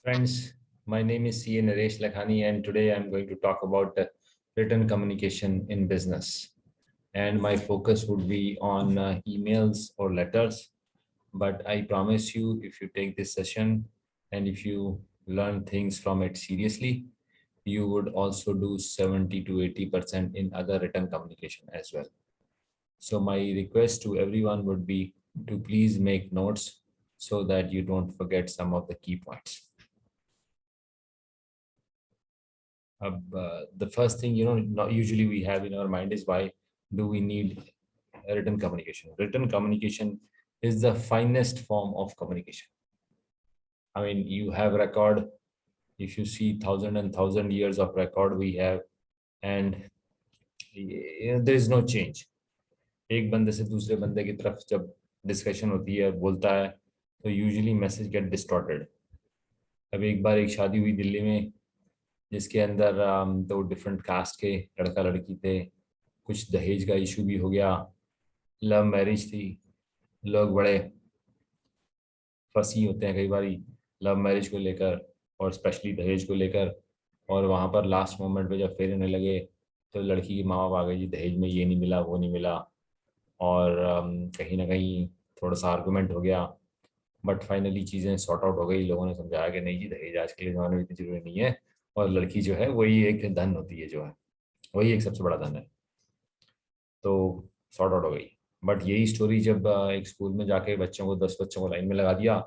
Friends, my name is C. Naresh Lakhani, and today I'm going to talk about written communication in business. And my focus would be on emails or letters. But I promise you, if you take this session and if you learn things from it seriously, you would also do 70 to 80% in other written communication as well. So my request to everyone would be to please make notes so that you don't forget some of the key points. The first thing usually we have in our mind is, why do we need written communication? Written communication is the finest form of communication. I mean, you have record. If you see thousand and thousand years of record we have, and there is no change. एक बंदे से दूसरे बंदे की तरफ जब discussion होती है, बोलता है, तो यूजुअली मैसेज गेट डिस्टॉर्टेड. अब एक बार एक शादी हुई दिल्ली में, जिसके अंदर दो डिफरेंट कास्ट के लड़का लड़की थे. कुछ दहेज का इशू भी हो गया. लव मैरिज थी. लोग बड़े फंसी होते हैं कई बार लव मैरिज को लेकर, और स्पेशली दहेज को लेकर. और वहाँ पर लास्ट मोमेंट पे जब फेरे होने लगे, तो लड़की की माँ बाप आ गए, जी दहेज में ये नहीं मिला, वो नहीं मिला. और कहीं ना कहीं थोड़ा सा आर्गूमेंट हो गया. बट फाइनली चीज़ें सॉर्ट आउट हो गई. लोगों ने समझाया कि नहीं जी, दहेज आज के ज़माने में इतनी जरूरी नहीं है, और लड़की जो है वही एक धन होती है, जो है वही एक सबसे बड़ा धन है. तो सॉर्ट आउट हो गई. बट यही स्टोरी जब एक स्कूल में जाके बच्चों को 10 बच्चों को लाइन में लगा दिया,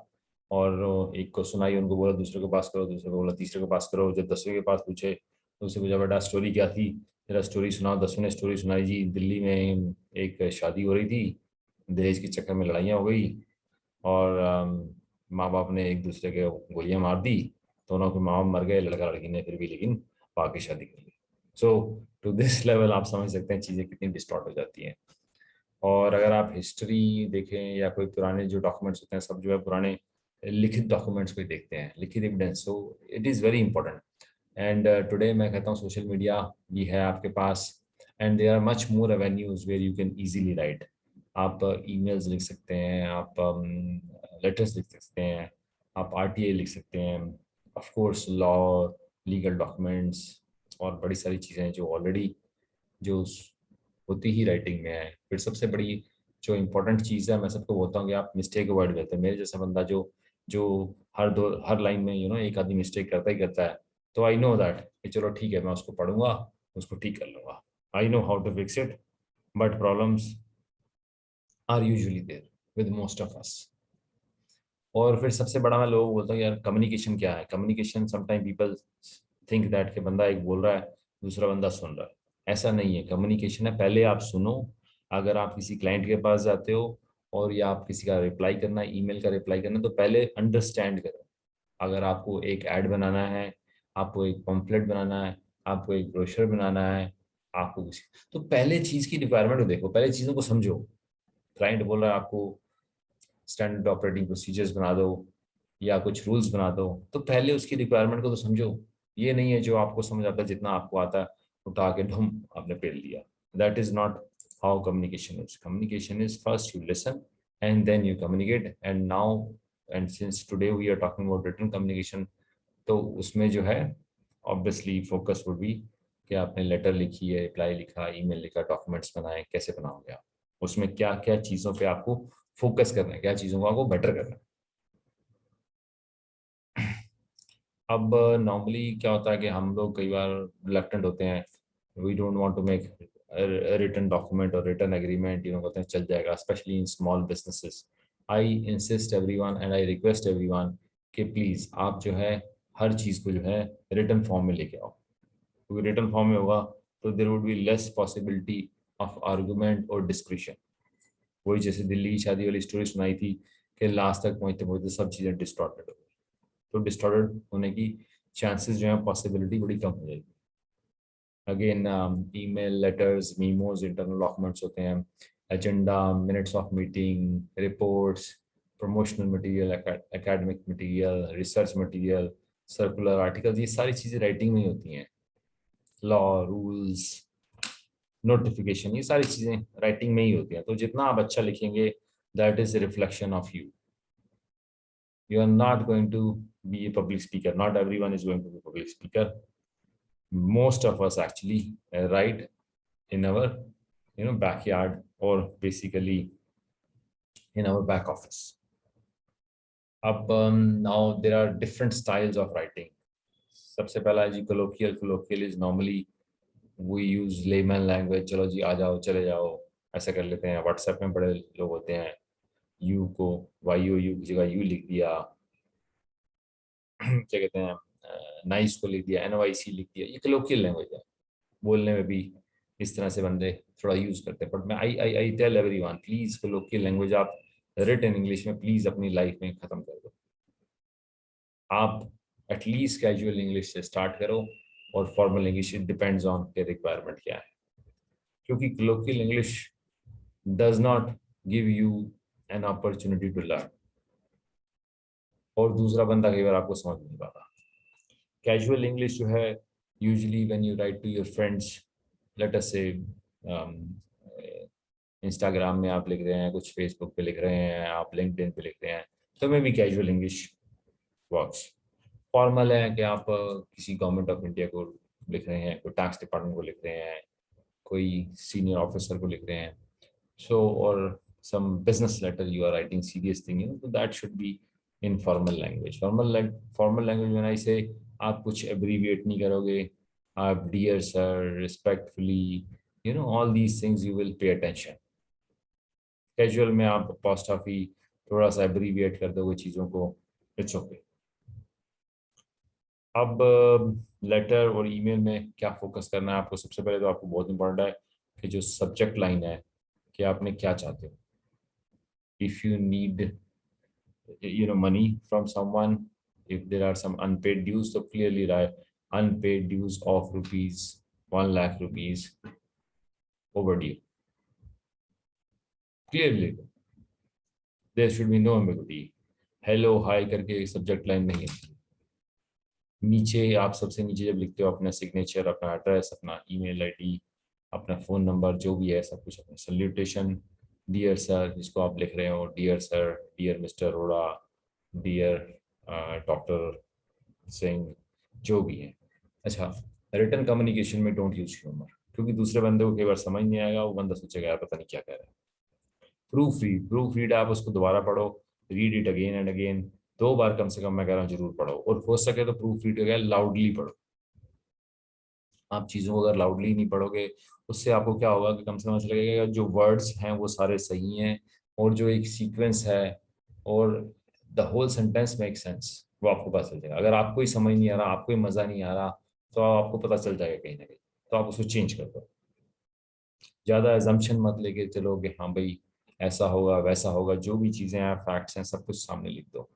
और एक को सुनाई, उनको बोला दूसरे को पास करो, दूसरे को बोला तीसरे को पास करो. जब 10वें के पास पूछे तो उसे पूछा, बेटा स्टोरी क्या थी, मेरा स्टोरी सुनाओ. 10वें ने स्टोरी सुनाई, जी दिल्ली में एक शादी हो रही थी, दहेज के चक्कर में लड़ाइयाँ हो गई, और माँ बाप ने एक दूसरे के गोलियां मार दी. दोनों के माँ बाप मर गए, लड़का लड़की ने फिर भी लेकिन बाकी शादी कर ली. सो टू दिस लेवल आप समझ सकते हैं चीज़ें कितनी डिस्टॉर्ट हो जाती हैं. और अगर आप हिस्ट्री देखें या कोई पुराने जो डॉक्यूमेंट्स होते हैं, सब जो है पुराने लिखित डॉक्यूमेंट्स को ही देखते हैं, लिखित evidence. So it is very important. And today मैं कहता हूँ सोशल मीडिया भी है आपके पास, and there are much more avenues where you can easily write. आप ईमेल्स लिख सकते हैं, आप लेटर्स लिख सकते हैं, आप आरटीआई लिख सकते हैं, of course law, legal documents, और बड़ी सारी चीज़ें जो ऑलरेडी जो होती ही राइटिंग में है. फिर सबसे बड़ी जो इम्पोर्टेंट चीज़ है, मैं सबको बोलता हूँ कि आप मिस्टेक अवॉइड करते हैं. मेरे जैसा बंदा जो जो हर लाइन में एक आदमी मिस्टेक करता ही करता है. तो आई नो दैट कि चलो ठीक है, मैं उसको पढ़ूंगा, उसको ठीक कर लूंगा. I know how to fix it, but problems are usually there with most of us. और फिर सबसे बड़ा मैं लोगों को बोलता हूँ, यार कम्युनिकेशन क्या है. Communication sometime people think that कि बंदा एक बोल रहा है, दूसरा बंदा सुन रहा है. ऐसा नहीं है. कम्युनिकेशन है, पहले आप सुनो. अगर आप किसी क्लाइंट के पास जाते हो, और या आप किसी का रिप्लाई करना है, ईमेल का रिप्लाई करना है, तो पहले अंडरस्टैंड करो. अगर आपको एक ऐड बनाना है, आपको एक पम्फलेट बनाना है, आपको एक ब्रोशर बनाना है, आपको किसी, तो पहले चीज़ की रिक्वायरमेंट को देखो, पहले चीज़ों को समझो. क्लाइंट बोल रहा है आपको स्टैंडर्ड ऑपरेटिंग प्रोसीजर्स बना दो, या कुछ रूल्स बना दो, तो पहले उसकी रिक्वायरमेंट को तो समझो. ये नहीं है जो आपको समझ आता है, जितना आपको आता है उठा के ढुम आपने पेड़ लिया. That is not how communication is. Communication is first you listen and then you communicate. And now and since today we are talking about written communication, तो उसमें जो है ऑब्वियसली फोकस वुड बी कि आपने लेटर लिखी है, reply लिखा, email लिखा, डॉक्यूमेंट्स बनाए, कैसे बनाओगे आप. उसमें क्या क्या चीज़ों पे आपको फोकस करना है, क्या चीज़ों को आपको बेटर करना है. अब नॉर्मली क्या होता है कि हम लोग कई बार रिलक्टेंट होते हैं. We don't want to make written document और रिटन एग्रीमेंट, कहते हैं चल जाएगा, specially in small businesses. I insist everyone and I request everyone कि प्लीज़ आप जो है हर चीज़ को जो है रिटन फॉर्म में लेके आओ. क्योंकि रिटन फॉर्म में होगा तो there would be less possibility of argument और डिस्क्रिशन. वही जैसे दिल्ली की शादी वाली स्टोरी सुनाई थी कि लास्ट तक पहुंचते पहुंचते सब चीज़ें डिस्टॉर्टेड हो गई. तो डिस्टॉर्टेड होने की चांसेस जो है, पॉसिबिलिटी बड़ी कम हो जाएगी. Again email, letters, memos internal documents होते हैं, agenda, minutes of meeting, reports, promotional material, academic material, research material, circular articles, ये सारी चीज़ें राइटिंग में ही होती हैं. लॉ, रूल्स, नोटिफिकेशन, ये सारी चीज़ें राइटिंग में ही होती हैं. तो जितना आप अच्छा लिखेंगे, that is reflection of you. You are not going to be a public speaker. Not everyone is going to be a public speaker. Most of us actually write in our backyard, or basically in our back office. Now there are different styles of writing. सबसे पहला जी colloquial is normally we use layman language. चलो जी आ जाओ चले जाओ ऐसा कर लेते हैं. व्हाट्सएप में बड़े लोग होते हैं, यू को YOU की जगह यू लिख दिया, क्या कहते हैं नाइस को लिख दिया NYC लिख दिया. ये colloquial लैंग्वेज है. बोलने में भी इस तरह से बंदे थोड़ा यूज करते हैं. बट मैं I tell everyone, please colloquial language आप रिटन इंग्लिश में प्लीज अपनी लाइफ में खत्म कर दो. आप एटलीस्ट कैजुअल इंग्लिश से स्टार्ट करो, और फॉर्मल इंग्लिश डिपेंड्स ऑन के रिक्वायरमेंट क्या है. क्योंकि colloquial English does not give you an opportunity to learn, और दूसरा बंदा कई बार आपको समझ नहीं पाता. कैजुअल इंग्लिश जो है, usually when you write to your friends, let us से इंस्टाग्राम में आप लिख रहे हैं, कुछ फेसबुक पे लिख रहे हैं, आप लिंक्डइन पे लिख रहे हैं, तो may be casual English works. Formal है कि आप किसी गवर्नमेंट ऑफ इंडिया को लिख रहे हैं, कोई टैक्स डिपार्टमेंट को लिख रहे हैं, कोई सीनियर ऑफिसर को लिख रहे हैं, सो और some business letter you are writing serious thing, so that should be in formal language. Formal language when I say, आप कुछ abbreviate नहीं करोगे, आप dear sir, respectfully, all these things you will pay attention. Casual में आप apostrophe थोड़ा सा abbreviate कर दोगे चीज़ों को, it's okay. अब लेटर और ईमेल में क्या फोकस करना है आपको. सबसे पहले तो आपको बहुत इंपॉर्टेंट है कि जो सब्जेक्ट लाइन है कि आपने क्या चाहते हो. If you need money from someone, if there are some unpaid dues, so clearly write unpaid dues of ₹1 lakh overdue. Clearly there should be no ambiguity. Hello hi करके सब्जेक्ट लाइन नहीं है. नीचे आप सबसे नीचे जब लिखते हो अपना सिग्नेचर, अपना एड्रेस, अपना ईमेल आईडी, अपना फ़ोन नंबर, जो भी है सब कुछ, अपना सल्यूटेशन, डियर सर जिसको आप लिख रहे हो, dear sir, dear mister Arora, dear doctor Singh, जो भी है. अच्छा, रिटन कम्युनिकेशन में डोंट यूज ह्यूमर, क्योंकि दूसरे बंदे को कई बार समझ नहीं आएगा, वो बंदा सोचेगा यार पता नहीं क्या कह रहा है. प्रूफ रीड आप उसको दोबारा पढ़ो, read it again and again, 2 बार कम से कम मैं कह रहा हूँ जरूर पढ़ो, और हो सके तो प्रूफ रीड अगेन लाउडली पढ़ो. आप चीज़ों को अगर लाउडली नहीं पढ़ोगे, उससे आपको क्या होगा कि कम से कम ऐसा लगेगा जो वर्ड्स हैं वो सारे सही हैं, और जो एक सीक्वेंस है और the whole sentence make sense, वो आपको पता चल जाएगा. अगर आपको ही समझ नहीं आ रहा, आपको ही मज़ा नहीं आ रहा, तो आपको पता चल जाएगा कहीं ना कहीं, तो आप उसको चेंज कर दो. ज़्यादा एजम्पशन मत लेके चलो कि हाँ भाई ऐसा होगा वैसा होगा. जो भी चीज़ें हैं, फैक्ट्स हैं, सब कुछ सामने लिख दो.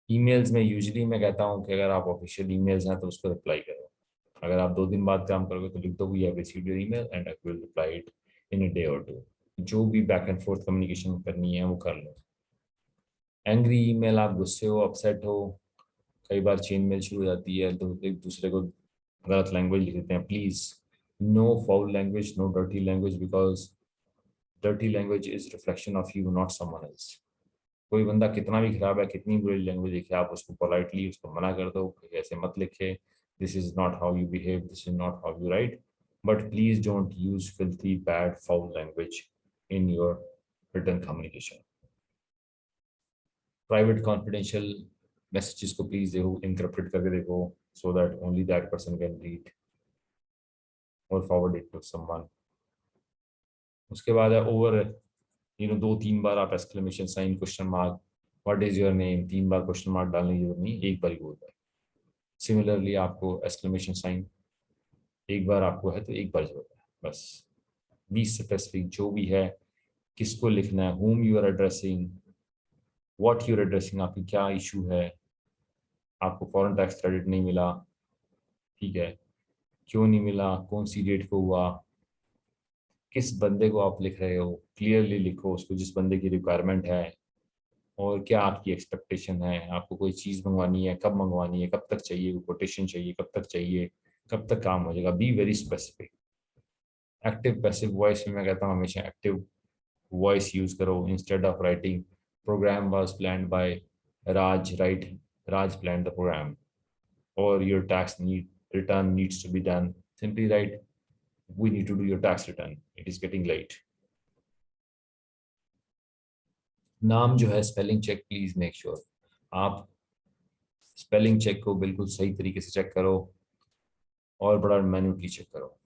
ईमेल्स में यूजुअली मैं कहता हूँ कि अगर आप ऑफिशियल ईमेल्स हैं तो उसको रिप्लाई करो. अगर आप 2 दिन बाद काम करोगे तो लिख दो we have received your email and I will reply it in a day और 2. जो भी बैक एंड फोर्थ कम्युनिकेशन करनी है वो कर लो. एंग्री ईमेल, आप गुस्से हो, अपसेट हो, कई बार चेन मेल शुरू हो जाती है, तो एक दूसरे को गलत लैंग्वेज लिख देते हैं. Please no foul language, no dirty language, because dirty language is reflection of you, not someone else. कोई बंदा कितना भी खराब है, कितनी बुरी लैंग्वेज लिखे, आप उसको पोलाइटली उसको मना कर दो कि ऐसे मत लिखे, this is not how you behave, this is not how you write, but please don't use filthy bad foul language in your written communication. Private confidential messages को प्लीज देखो, इंटरप्रेट करके देखो, so that only that person can read और forward it to someone. उसके बाद है over 2-3 बार आप exclamation sign, question mark, what is your name, 3 बार क्वेश्चन मार्क डालने की जरूरत नहीं, एक बार ही बोलता है. सिमिलरली आपको एक्सक्लेमेशन साइन एक बार आपको है तो एक बार जरूरत है बस. बी स्पेसिफिक, जो भी है, किसको लिखना है, whom you are addressing, what you are addressing, आपकी क्या इशू है, आपको फॉरेन टैक्स क्रेडिट नहीं मिला, ठीक है, क्यों नहीं मिला, कौन सी डेट को हुआ, किस बंदे को आप लिख रहे हो, क्लियरली लिखो उसको, जिस बंदे की रिक्वायरमेंट है, और क्या आपकी एक्सपेक्टेशन है, आपको कोई चीज़ मंगवानी है, कब मंगवानी है, कब तक चाहिए, कोटेशन चाहिए, कब तक चाहिए, कब तक काम हो जाएगा. Be very specific. Active passive voice में मैं कहता हूँ हमेशा एक्टिव वॉइस यूज करो instead of writing program was planned by Raj write Raj planned the program, or your tax return needs to be done. Simply write, we need to do your tax return. It is getting late. नाम जो है spelling check, please make sure आप spelling check को बिल्कुल सही तरीके से check करो और बड़ा मैन्युअली चेक करो,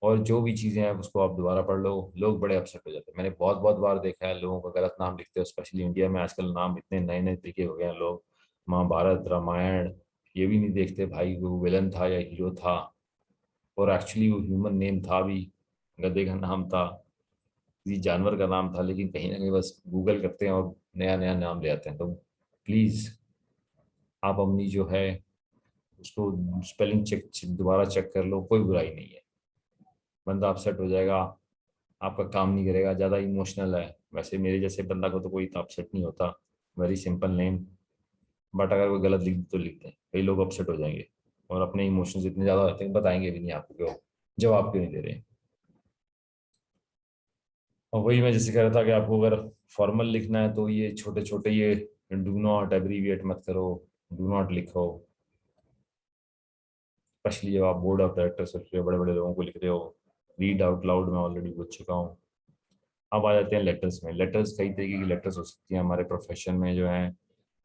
और जो भी चीज़ें हैं उसको आप दोबारा पढ़ लो। लोग बड़े अपसेट हो जाते हैं, मैंने बहुत बहुत बार देखा है लोगों का गलत नाम लिखते हो, स्पेशली इंडिया में आजकल नाम इतने नए नए तरीके हो गए हैं। लोग महाभारत रामायण ये भी नहीं देखते भाई वो विलन था या हीरो था, और एक्चुअली वो ह्यूमन नेम था भी, गधे का नाम था, किसी जानवर का नाम था, लेकिन कहीं ना कहीं बस गूगल करते हैं और नया नया नाम ले आते हैं। तो प्लीज़ आप अपनी जो है उसको स्पेलिंग चेक दोबारा चेक कर लो, कोई बुराई नहीं है। बंदा अपसेट हो जाएगा, आपका काम नहीं करेगा, ज़्यादा इमोशनल है। वैसे मेरे जैसे बंदा को तो कोई इतना अपसेट नहीं होता, वेरी सिंपल नेम, बट अगर वो गलत लिख तो लिखते हैं, कई लोग अपसेट हो जाएंगे और अपने इमोशंस इतने ज़्यादा होते हैं बताएंगे भी नहीं आपको क्यों, जवाब क्यों नहीं दे रहे। और वही मैं जैसे कह रहा था कि आपको अगर फॉर्मल लिखना है तो ये छोटे छोटे ये डू नॉट एब्रीविएट मत करो, डू नॉट लिखो, स्पेशली जब आप बोर्ड ऑफ डायरेक्टर्स लिख रहे हो, बड़े बड़े लोगों को लिख रहे हो। रीड आउट लाउड में ऑलरेडी बोल चुका हूँ। अब आ जाते हैं लेटर्स में। लेटर्स कई तरीके की लेटर्स हो सकती हैं हमारे प्रोफेशन में जो है।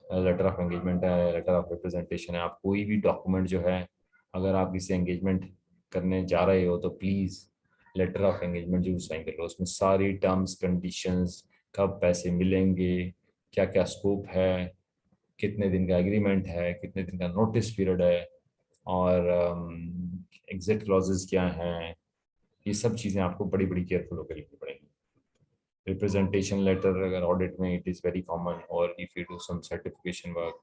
लेटर ऑफ एंगेजमेंट है, लेटर ऑफ रिप्रेजेंटेशन है। आप कोई भी डॉक्यूमेंट जो है, अगर आप किसी एंगेजमेंट करने जा रहे हो तो प्लीज़ लेटर ऑफ एंगेजमेंट जरूर साइन कर लो। उसमें सारी टर्म्स कंडीशंस, कब पैसे मिलेंगे, क्या क्या स्कोप है, कितने दिन का एग्रीमेंट है, कितने दिन का नोटिस पीरियड है, और एग्जिट क्लॉजेज क्या हैं, ये सब चीज़ें आपको बड़ी बड़ी केयरफुल होकर लिखनी पड़ेंगी। रिप्रेजेंटेशन लेटर अगर ऑडिट में, इट इज़ वेरी कॉमन, और if you do some certification work,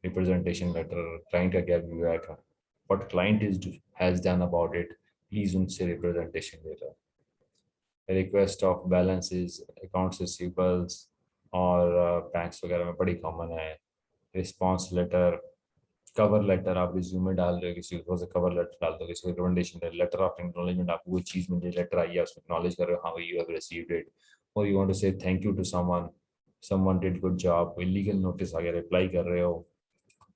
representation letter client का क्या व्यू है, what client is has done about it, please उनसे representation letter. Request of balances, accounts receivables, और banks वगैरह में बड़ी कॉमन है। रिस्पॉन्स लेटर, कवर लेटर, आप रिज्यूमे डाल रहे हो किसी को से कवर लेटर डाल दो, किसी को रिकमेंडेशन लेटर ऑफ एक्नॉलेजमेंट, आपको वो चीज़ मुझे लेटर आई है उसमें एक्नॉलेज कर रहे हो, हाँ यू हैव रिसीव्ड इट, और you want to say thank you to someone, someone did good job, illegal notice आ गया रिप्लाई कर रहे हो।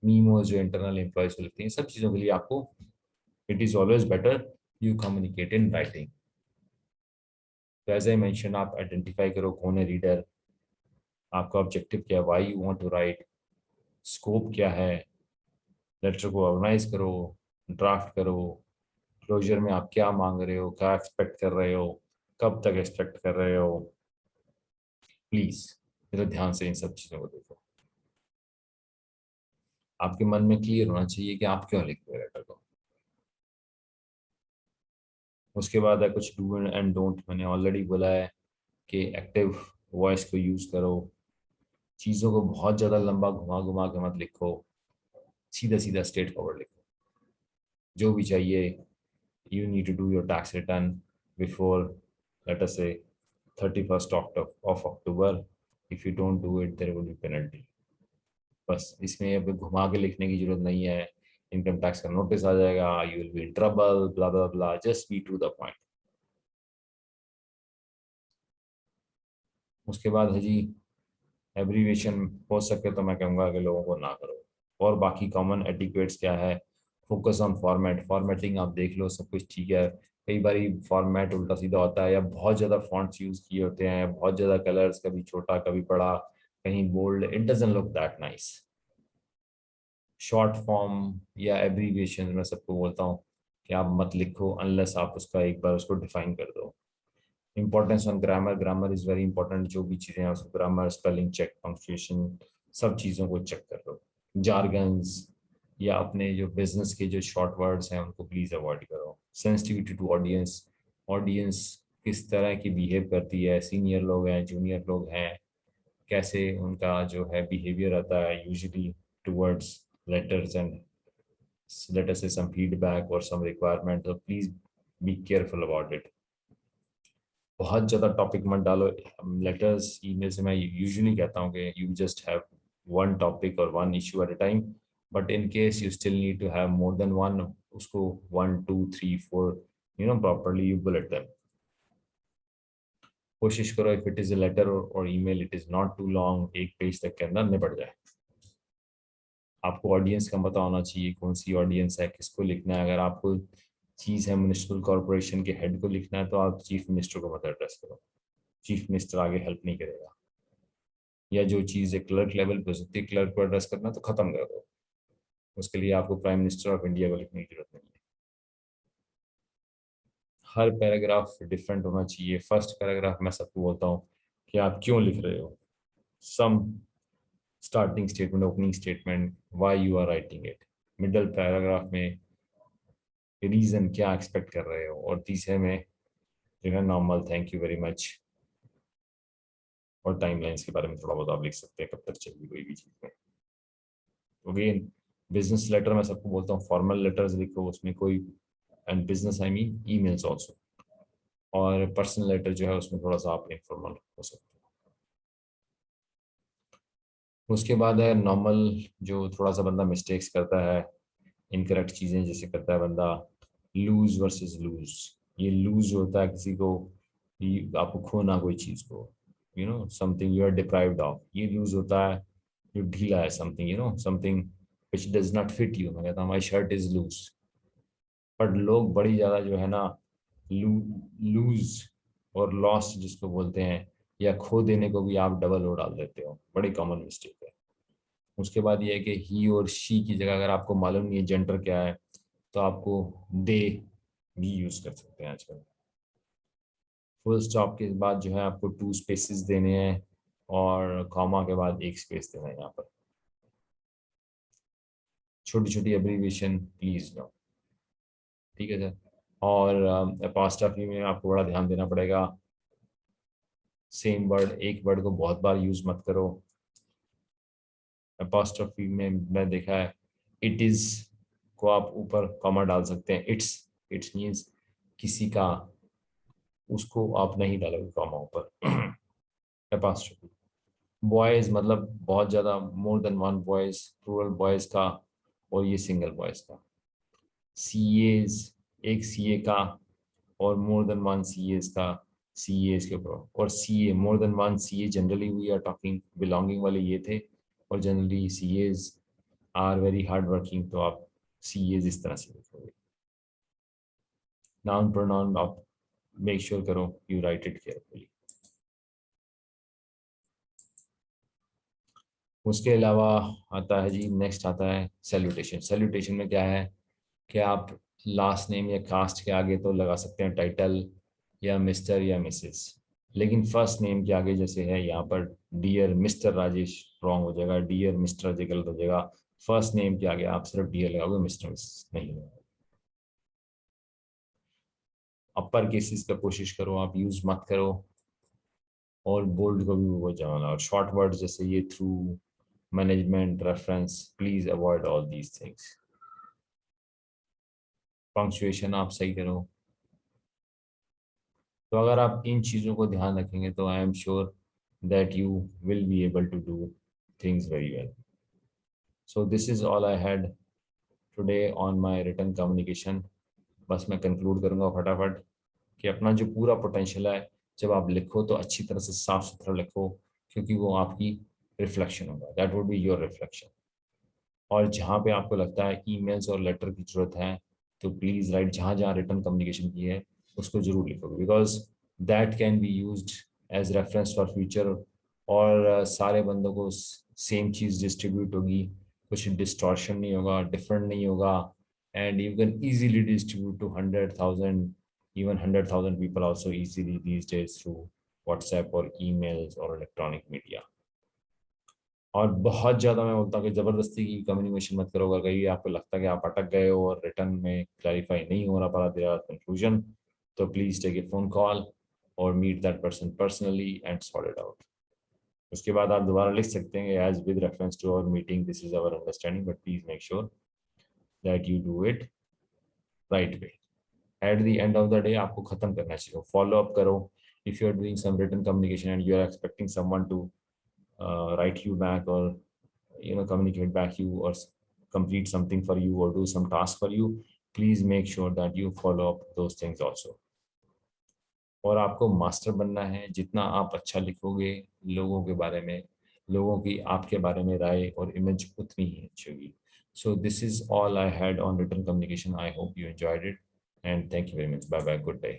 मीमोज जो इंटरनल एम्प्लॉयज को लिखते हैं, सब चीज़ों के लिए आपको it is always better you communicate in writing. तो एज आई मेंशन, आप आइडेंटिफाई करो कौन है रीडर, आपका ऑब्जेक्टिव क्या है, why you want to write, scope क्या है, लेटर को ऑर्गेनाइज करो, ड्राफ्ट करो, क्लोजर में आप क्या मांग रहे हो, क्या एक्सपेक्ट कर रहे हो, कब तक एक्सपेक्ट कर रहे हो। प्लीज जरा ध्यान से इन सब चीज़ों को देखो। आपके मन में क्लियर होना चाहिए कि आप क्यों लिख रहे हो लेटर को। उसके बाद है कुछ डू एंड डोंट। मैंने ऑलरेडी बोला है कि एक्टिव वॉइस को यूज करो, चीज़ों को बहुत ज़्यादा लंबा घुमा घुमा के मत लिखो, सीधा सीधा स्ट्रेट फॉरवर्ड लिखो। जो भी चाहिए, you need to do your tax return before let us से 31st of October. If you don't do it, there will be penalty. बस इसमें अब घुमा के लिखने की जरूरत नहीं है। इनकम टैक्स का नोटिस आ जाएगा, you will be in trouble, blah blah blah, just be to the point. उसके बाद है जी एब्रीविएशन, हो सके तो मैं कहूँगा कि लोगों को ना करो। और बाकी कॉमन एटिक्वेट्स क्या है, फोकस ऑन फॉर्मेट, फॉर्मेटिंग आप देख लो सब कुछ ठीक है। कई बार फॉर्मेट उल्टा सीधा होता है, या बहुत ज़्यादा फॉन्ट्स यूज़ किए होते हैं, बहुत ज़्यादा कलर्स, कभी छोटा कभी बड़ा, कहीं bold, it doesn't look that nice. Short form या एब्रीविएशन मैं सबको बोलता हूँ कि आप मत लिखो अनलेस आप उसका एक बार उसको डिफाइन कर दो। Importance on grammar, grammar is very important. जो भी चीज़ें हैं उसको ग्रामर, स्पेलिंग चेक, पंक्चुएशन, सब चीज़ों को चेक कर लो। जार्गन्स या अपने जो बिजनेस के जो शॉर्ट वर्ड्स हैं उनको प्लीज़ अवॉइड करो। सेंसिटिविटी टू ऑडियंस, ऑडियंस किस तरह की बिहेव करती है, सीनियर लोग हैं, जूनियर लोग हैं, कैसे उनका जो है बिहेवियर आता है usually towards letters and let us say some feedback or some requirement, so please be careful about it। बहुत ज़्यादा टॉपिक मत डालो लेटर्स ईमेल से। मैं यूजुअली कहता हूँ कि you just have one topic और one issue at a time, but in case you still need to have more than one, उसको 1 2 3 4 प्रॉपरली यू बुलेट देम। कोशिश करो if it is a letter और email, it is not too long, एक page तक के अंदर निपट जाए। आपको ऑडियंस का पता होना चाहिए, कौन सी ऑडियंस है, किसको लिखना है। अगर आपको चीज़ है म्युनिसिपल कॉरपोरेशन के हेड को लिखना है तो आप चीफ मिनिस्टर को मत एड्रेस करो, चीफ मिनिस्टर आगे हेल्प नहीं करेगा। या जो चीज़ है क्लर्क लेवल पे हो सकती है, क्लर्क को एड्रेस करना तो खत्म कर दो, उसके लिए आपको प्राइम मिनिस्टर ऑफ इंडिया को लिखने की जरूरत नहीं है। हर पैराग्राफ डिफरेंट होना चाहिए। फर्स्ट पैराग्राफ मैं सबको बोलता हूँ कि आप क्यों लिख रहे हो, some starting statement, opening statement, why you are writing it. Middle paragraph में रीजन क्या एक्सपेक्ट कर रहे हो, और तीसरे में जो है normal thank you very much, और टाइमलाइंस के बारे में थोड़ा बहुत आप लिख सकते हैं, कब तक चलेगी कोई भी चीज़ में। अगेन बिजनेस लेटर मैं सबको बोलता हूँ फॉर्मल लेटर्स लिखो, उसमें कोई, and business I mean emails also, और पर्सनल लेटर जो है उसमें थोड़ा सा आप इनफॉर्मल हो सकते हैं। उसके बाद है नॉर्मल, जो थोड़ा सा बंदा मिस्टेक्स करता है, इनकरेक्ट चीज़ें जैसे करता है बंदा, लूज वर्सेस लूज। ये लूज होता है किसी को, आपको खोना कोई चीज़ को, something you are deprived of. ये लूज होता है जो ढीला है, something something which does not fit you. मैं कहता हूँ my shirt is loose, but लोग बड़ी ज़्यादा जो है ना लूज और लॉस्ट जिसको बोलते हैं, या खो देने को भी आप डबल ओ डाल देते हो, बड़ी कॉमन मिस्टेक है। उसके बाद ये है कि ही और शी की जगह अगर आपको मालूम नहीं है जेंडर क्या है, तो आपको दे भी यूज कर सकते हैं आजकल। फुल स्टॉप के बाद जो है आपको 2 स्पेसेस देने हैं, और कॉमा के बाद 1 स्पेस देना है यहाँ पर। छोटी छोटी एब्रीविएशन प्लीज नो, ठीक है सर। और अपोस्ट्रोफी में आपको बड़ा ध्यान देना पड़ेगा। सेम वर्ड, एक वर्ड को बहुत बार यूज मत करो। अपोस्ट्रोफी में मैं देखा है इट इज को आप ऊपर कॉमा डाल सकते हैं, इट्स, इट्स मीन्स किसी का, उसको आप नहीं डालोगे कॉमा ऊपर। अपोस्ट्रोफी। बॉयज मतलब बहुत ज्यादा, more than one boys, plural boys का, और ये सिंगल बॉयज का। सीएज, एक सीए का, और मोर देन वन सीएज का, सीएज के ऊपर। और CA, more than one CA, generally we are talking belonging वाले ये थे, और generally CAs are very hard working, तो आप सीएज इस तरह से लिखोगे। नाउन प्रोनाउन आप मेक श्योर करो यू राइट इट केयरफुली। उसके अलावा आता है जी, नेक्स्ट आता है सैल्यूटेशन। सैल्यूटेशन में क्या है कि आप लास्ट नेम या कास्ट के आगे तो लगा सकते हैं टाइटल, या मिस्टर या मिसेस, लेकिन फर्स्ट नेम के आगे जैसे है यहाँ पर डियर मिस्टर राजेश, रॉन्ग हो जाएगा, डियर मिस्टर राजेश गलत हो जाएगा। फर्स्ट नेम के आगे आप सिर्फ डियर लगाओगे, मिस्टर मिसेस नहीं लगाओगे। अपर केसेस का कोशिश करो आप यूज मत करो, और बोल्ड को भी बहुत जमाना, और शॉर्ट वर्ड जैसे ये through, management, reference, please avoid all these things. Punctuation आप सही करो। तो अगर आप इन चीज़ों को ध्यान रखेंगे तो I am sure that you will be able to do things very well. So this is all I had today on my written communication. बस मैं कंक्लूड करूंगा फटाफट कि अपना जो पूरा पोटेंशियल है, जब आप लिखो तो अच्छी तरह से साफ सुथरा लिखो, क्योंकि वो आपकी रिफ्लेक्शन होगा, that would be your reflection. और जहाँ पे आपको लगता है ईमेल्स और लेटर की जरूरत है, तो प्लीज़ राइट, जहाँ जहाँ रिटर्न कम्युनिकेशन की है उसको जरूर लिखोगे, because that can be used as reference for future. और सारे बंदों को सेम चीज़ डिस्ट्रीब्यूट होगी, कुछ डिस्टॉर्शन नहीं होगा, डिफरेंट नहीं होगा, and you can easily distribute to 100,000, even 100,000 people also easily these days through WhatsApp or emails or electronic media. और बहुत ज़्यादा मैं बोलता हूँ कि ज़बरदस्ती की कम्युनिकेशन मत करो। अगर कहीं आपको लगता है कि आप अटक गए हो और रिटर्न में क्लैरिफाई नहीं हो रहा पड़ा तेरा कंक्लूजन, तो please take a phone call और meet that person personally and sort it out. उसके बाद आप दोबारा लिख सकते हैं as with reference to our meeting this is our understanding, but please make sure that you do it right way. At the end of the day आपको खत्म करना चाहिए, फॉलो अप करो। If you are doing some written communication and you are expecting someone to write you back, or communicate back you, or complete something for you, or do some task for you, please make sure that you follow up those things also. और आपको master बनना है, जितना आप अच्छा लिखोगे लोगों के बारे में, लोगों की आपके बारे में राय और इमेज उतनी ही अच्छी होगी। So this is all I had on written communication. I hope you enjoyed it, and thank you very much. Bye bye. Good day.